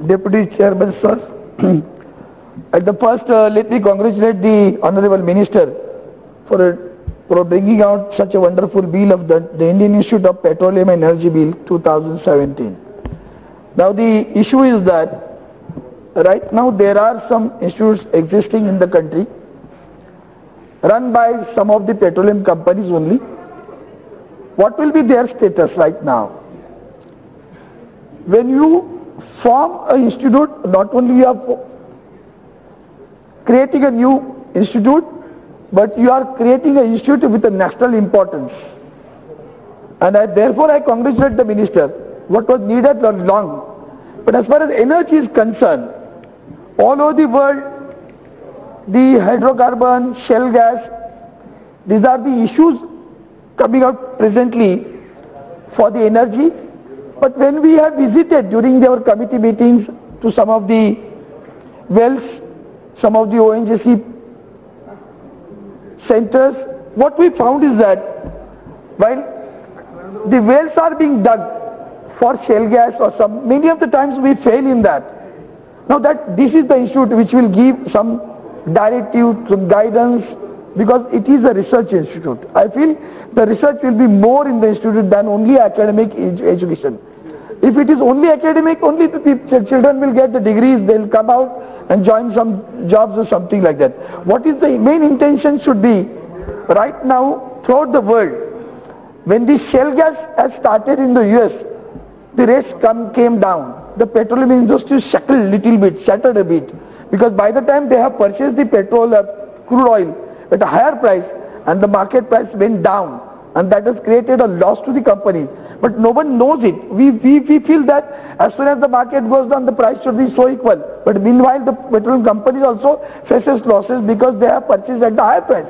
Deputy Chairman, sir. At the first, let me congratulate the Honorable Minister for bringing out such a wonderful bill of the Indian Institute of Petroleum and Energy Bill 2017. Now the issue is that right now there are some institutes existing in the country run by some of the petroleum companies only. What will be their status right now? When you form an institute, not only you are creating a new institute, but you are creating an institute with a national importance. And therefore I congratulate the minister. What was needed was long. But as far as energy is concerned, all over the world, the hydrocarbon, shale gas, these are the issues coming out presently for the energy. But when we have visited during our committee meetings to some of the wells, some of the ONGC centers, what we found is that while the wells are being dug for shale gas or many of the times we fail in that. Now that this is the institute which will give some directive, some guidance, because it is a research institute. I feel the research will be more in the institute than only academic education. If it is only academic, only the children will get the degrees, they'll come out and join some jobs or something like that. What is the main intention should be, right now throughout the world, when the shale gas has started in the US, the rates came down. The petroleum industry shattered a bit, because by the time they have purchased the petrol, crude oil at a higher price, and the market price went down, and that has created a loss to the companies. But no one knows it. We feel that as soon as the market goes down, the price should be so equal. But meanwhile, the petroleum companies also faces losses because they have purchased at the higher price.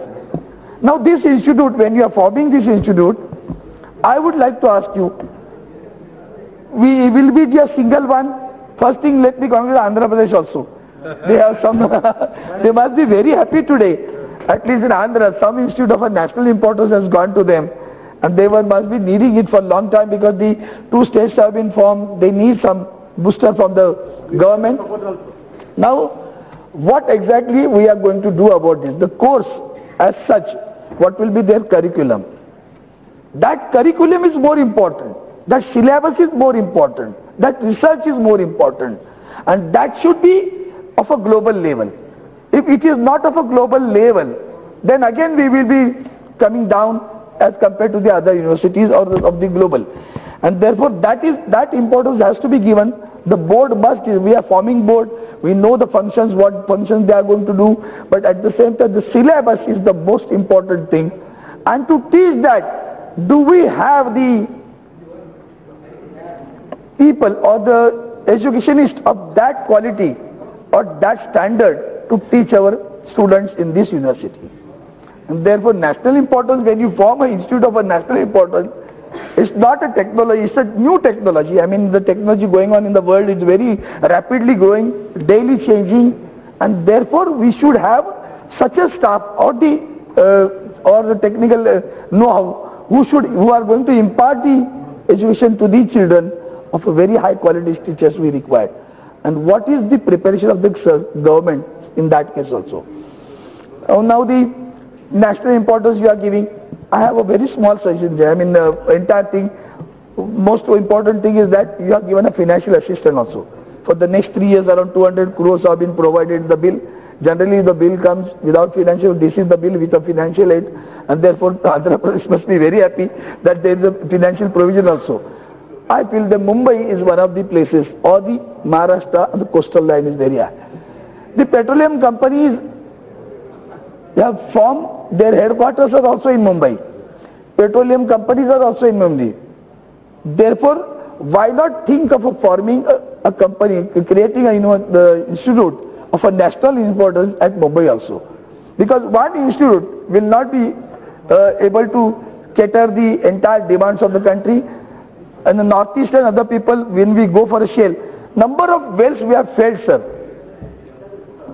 Now this institute, when you are forming this institute, I would like to ask you, we will be just single one. First thing, let me congratulate Andhra Pradesh also. They have some, they must be very happy today. At least in Andhra, some institute of a national importance has gone to them. And they must be needing it for a long time, because the two states have been formed. They need some booster from the government. Now, what exactly we are going to do about this? The course as such, what will be their curriculum? That curriculum is more important. That syllabus is more important. That research is more important. And that should be of a global level. If it is not of a global level, then again we will be coming down as compared to the other universities or of the global. And therefore that importance has to be given. The board must, we are forming board, we know the functions, what functions they are going to do, but at the same time the syllabus is the most important thing. And to teach that, do we have the people or the educationists of that quality or that standard to teach our students in this university? And therefore national importance, when you form an institute of a national importance, it's not a technology, it's a new technology. I mean, the technology going on in the world is very rapidly growing, daily changing, and therefore we should have such a staff or the technical know-how who are going to impart the education to the children of a very high quality teachers we require. And what is the preparation of the government in that case also? Now the national importance you are giving, I have a very small suggestion there. I mean, the entire thing, most important thing is that you are given a financial assistance also. For the next 3 years, around 200 crores have been provided in the bill. Generally, the bill comes without financial, this is the bill with a financial aid, and therefore Andhra Pradesh must be very happy that there is a financial provision also. I feel that Mumbai is one of the places, or the Maharashtra, and the coastal line is very high. The petroleum companies, they have formed, their headquarters are also in Mumbai. Petroleum companies are also in Mumbai. Therefore, why not think of forming a company, creating the institute of a national importance at Mumbai also? Because one institute will not be able to cater the entire demands of the country. And the northeast and other people, when we go for a shale, number of wells we have failed, sir.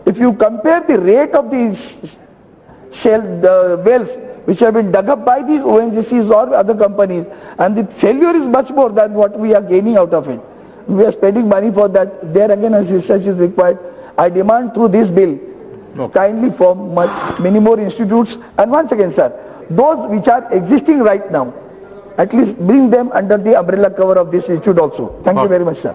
If you compare the rate of the the wells which have been dug up by these ONGCs or other companies, and the failure is much more than what we are gaining out of it. we are spending money for that. There again, as research is required. I demand through this bill, kindly form many more institutes. And once again, sir, those which are existing right now, at least bring them under the umbrella cover of this institute also. Thank you very much, sir.